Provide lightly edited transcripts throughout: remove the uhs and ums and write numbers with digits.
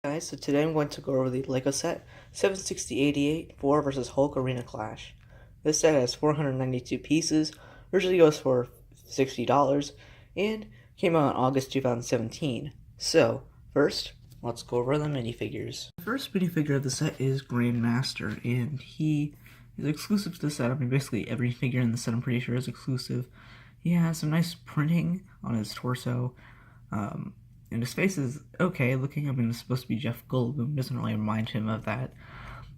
Guys, so today I'm going to go over the LEGO set 76088 Thor vs. Hulk Arena Clash. This set has 492 pieces, originally goes for $60, and came out in August 2017. So, first, let's go over the minifigures. The first minifigure of the set is Grandmaster, and he is exclusive to the set. I mean, basically every figure in the set I'm pretty sure is exclusive. He has some nice printing on his torso, and his face is okay looking. I mean, it's supposed to be Jeff Goldblum. Doesn't really remind him of that.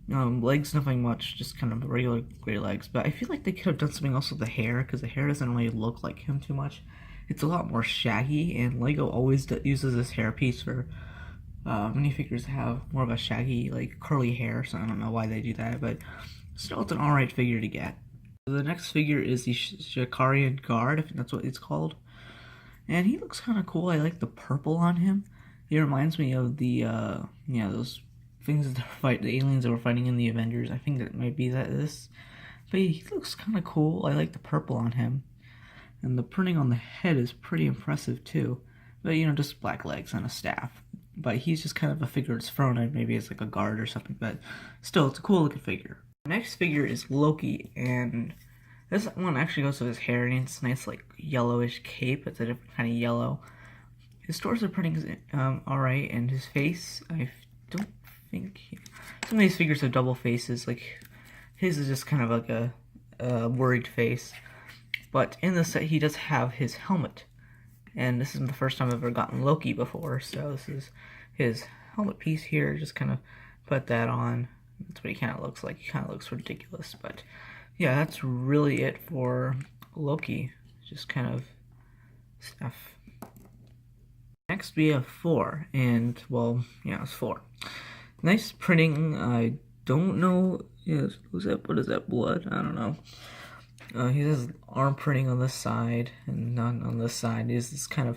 Legs, nothing much, just kind of regular gray legs. But I feel like they could have done something else with the hair, because the hair doesn't really look like him too much. It's a lot more shaggy, and LEGO always uses this hair piece for minifigures that have more of a shaggy, like curly hair. So I don't know why they do that, but still, it's an alright figure to get. The next figure is the Shakarian Guard, I think that's what it's called. And he looks kind of cool. I like the purple on him. He reminds me of the, those things that the aliens that were fighting in the Avengers. I think that might be this. But he looks kind of cool. I like the purple on him. And the printing on the head is pretty impressive too. But, just black legs and a staff. But he's just kind of a figure that's thrown in, maybe as like a guard or something. But still, it's a cool looking figure. The next figure is Loki, and this one actually goes with his hair, and it's nice, like, yellowish cape. It's a different kind of yellow. His torso printing is alright, and his face, I don't think... Some of these figures have double faces. Like, his is just kind of like a worried face. But in the set, he does have his helmet. And this is the first time I've ever gotten Loki before, so this is his helmet piece here. Just kind of put that on. That's what he kind of looks like. He kind of looks ridiculous, but... yeah, that's really it for Loki. Just kind of stuff. Next we have Thor, and, well, yeah, it's Thor. Nice printing. I don't know, what is that, blood? I don't know. He has arm printing on this side, and not on this side. Is this kind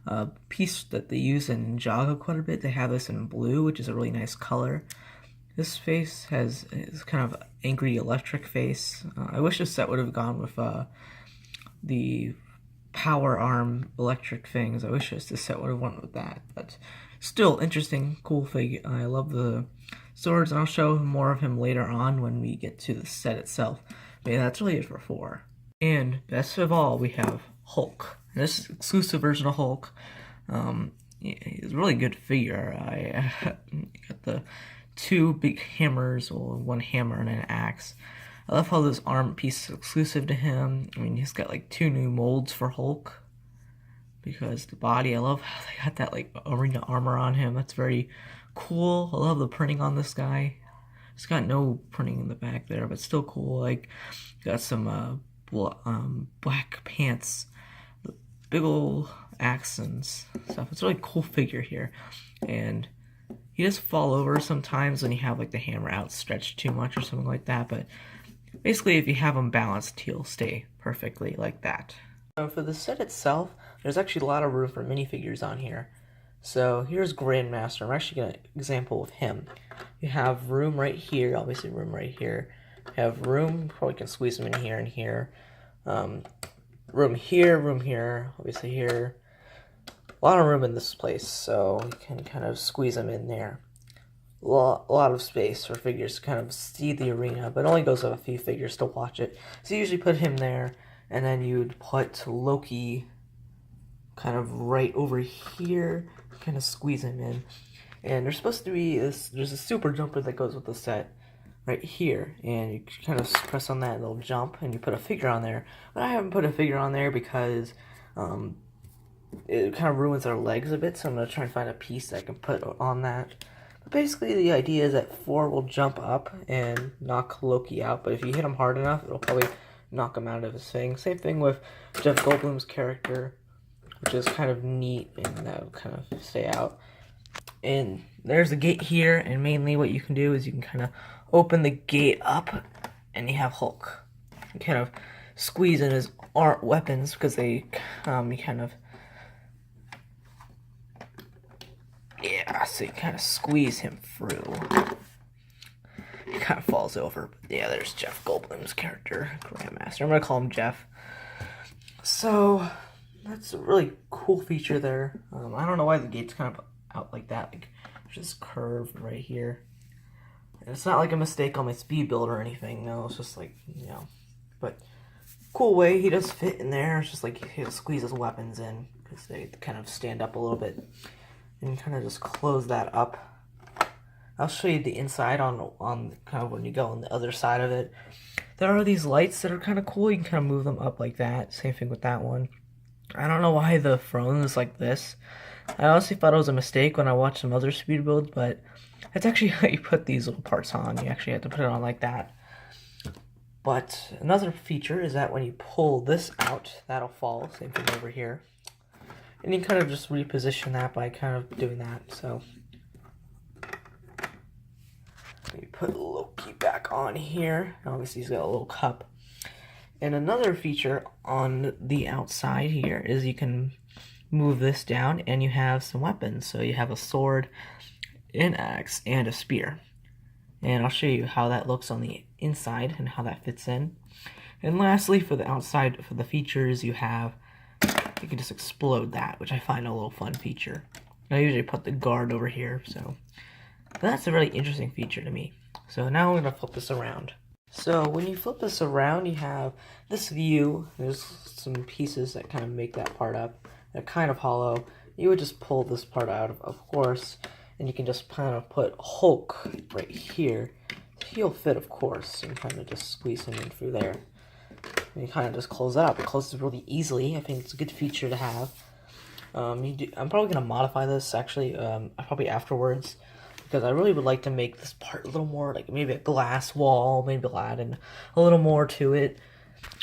of piece that they use in Jaga quite a bit. They have this in blue, which is a really nice color. This face is kind of angry electric face. I wish this set would have gone with the power arm electric things. I wish this set would have went with that. But still, interesting, cool figure. I love the swords, and I'll show more of him later on when we get to the set itself. But yeah, that's really it for Thor. And best of all, we have Hulk. And this is exclusive version of Hulk. He's a really good figure. I got the two big hammers, or one hammer and an axe. I love how this arm piece is exclusive to him. I mean, he's got like two new molds for Hulk. Because the body, I love how they got that like arena armor on him. That's very cool. I love the printing on this guy. It's got no printing in the back there, but still cool. Like, got some black pants, big old axe and stuff. It's a really cool figure here. And he does fall over sometimes when you have like the hammer outstretched too much or something like that, but basically if you have him balanced, he'll stay perfectly like that. So for the set itself, there's actually a lot of room for minifigures on here. So here's Grandmaster. I'm actually going to example with him. You have room right here, obviously room right here. You have room, probably can squeeze him in here and here. Room here, obviously here. A lot of room in this place, so you can kind of squeeze them in there. A lot of space for figures to kind of see the arena, but it only goes with a few figures to watch it. So you usually put him there, and then you'd put Loki kind of right over here, kind of squeeze him in. And there's supposed to be there's a super jumper that goes with the set right here, and you kind of press on that and it'll jump, and you put a figure on there. But I haven't put a figure on there because it kind of ruins our legs a bit, so I'm going to try and find a piece that I can put on that. But basically the idea is that Thor will jump up and knock Loki out, but if you hit him hard enough, it'll probably knock him out of his thing. Same thing with Jeff Goldblum's character, which is kind of neat, and that'll kind of stay out. And there's a gate here, and mainly what you can do is you can kind of open the gate up, and you have Hulk. You kind of squeeze in his weapons, because they, you kind of, yeah, so you kind of squeeze him through. He kind of falls over. But yeah, there's Jeff Goldblum's character, Grandmaster. I'm going to call him Jeff. So, that's a really cool feature there. I don't know why the gate's kind of out like that. Like, There's this curve right here. And it's not like a mistake on my speed build or anything. No, it's just like, you know. But cool way, he does fit in there. It's just like he'll squeeze his weapons in because they kind of stand up a little bit. And you kind of just close that up. I'll show you the inside on kind of when you go on the other side of it. There are these lights that are kind of cool. You can kind of move them up like that. Same thing with that one. I don't know why the throne is like this. I honestly thought it was a mistake when I watched some other speed builds, but that's actually how you put these little parts on. You actually have to put it on like that. But another feature is that when you pull this out, that'll fall. Same thing over here. And you kind of just reposition that by kind of doing that. So you put the little key back on here. Obviously he's got a little cup. And another feature on the outside here is you can move this down and you have some weapons. So you have a sword, an axe, and a spear. And I'll show you how that looks on the inside and how that fits in. And lastly, for the outside, for the features, you can just explode that, which I find a little fun feature. I usually put the guard over here, so that's a really interesting feature to me. So now I'm going to flip this around. So when you flip this around, you have this view. There's some pieces that kind of make that part up. They're kind of hollow. You would just pull this part out, of course, and you can just kind of put Hulk right here. He'll fit, of course, and kind of just squeeze him in through there. And you kind of just close that up. It closes really easily. I think it's a good feature to have. I'm probably going to modify this, actually, probably afterwards, because I really would like to make this part a little more, like maybe a glass wall, maybe I'll add in a little more to it.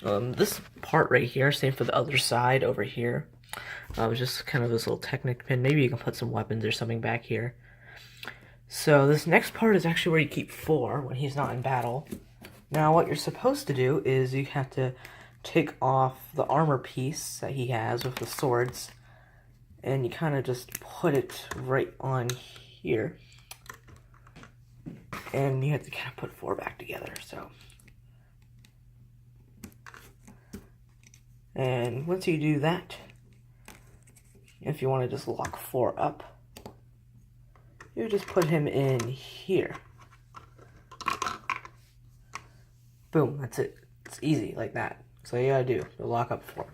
This part right here, same for the other side over here. Just kind of this little Technic pin. Maybe you can put some weapons or something back here. So this next part is actually where you keep Thor when he's not in battle. Now what you're supposed to do is you have to take off the armor piece that he has with the swords, and you kind of just put it right on here. And you have to kind of put Thor back together, so. And once you do that, if you want to just lock Thor up, you just put him in here. Boom, that's it. It's easy like that. So you gotta do, you lock up Thor.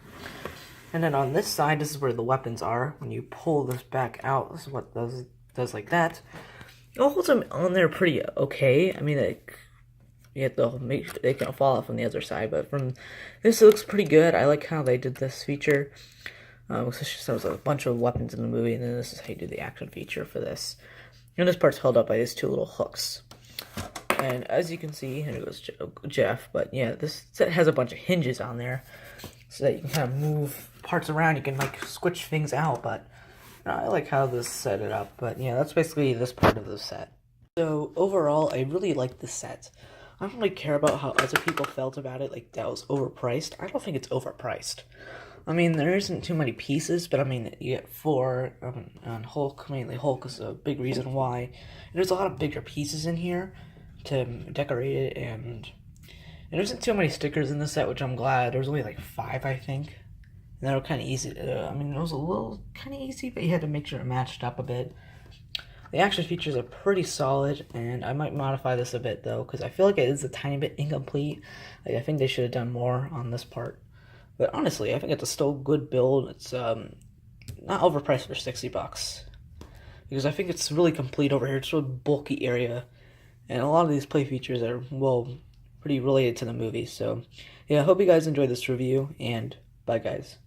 And then on this side, this is where the weapons are. When you pull this back out, this is what does like that. It holds them on there pretty okay. I mean, you have to make sure they can fall off on the other side, but from this, it looks pretty good. I like how they did this feature. There was a bunch of weapons in the movie, and then this is how you do the action feature for this. And this part's held up by these two little hooks. And as you can see, here goes Jeff, but yeah, this set has a bunch of hinges on there, so that you can kind of move parts around. You can like switch things out, but I like how this set it up. But yeah, that's basically this part of the set. So overall, I really like this set. I don't really care about how other people felt about it, like that was overpriced. I don't think it's overpriced. I mean, there isn't too many pieces, but I mean, you get Thor and Hulk. Mainly Hulk is a big reason why. And there's a lot of bigger pieces in here to decorate it, and there isn't too many stickers in this set, which I'm glad. There was only like 5, I think. And they were kind of easy. I mean, it was a little kind of easy, but you had to make sure it matched up a bit. The action features are pretty solid, and I might modify this a bit, though, because I feel like it is a tiny bit incomplete. Like, I think they should have done more on this part. But honestly, I think it's a still good build. It's not overpriced for $60. Because I think it's really complete over here. It's a really bulky area. And a lot of these play features are, well, pretty related to the movie. So, yeah, I hope you guys enjoyed this review, and bye, guys.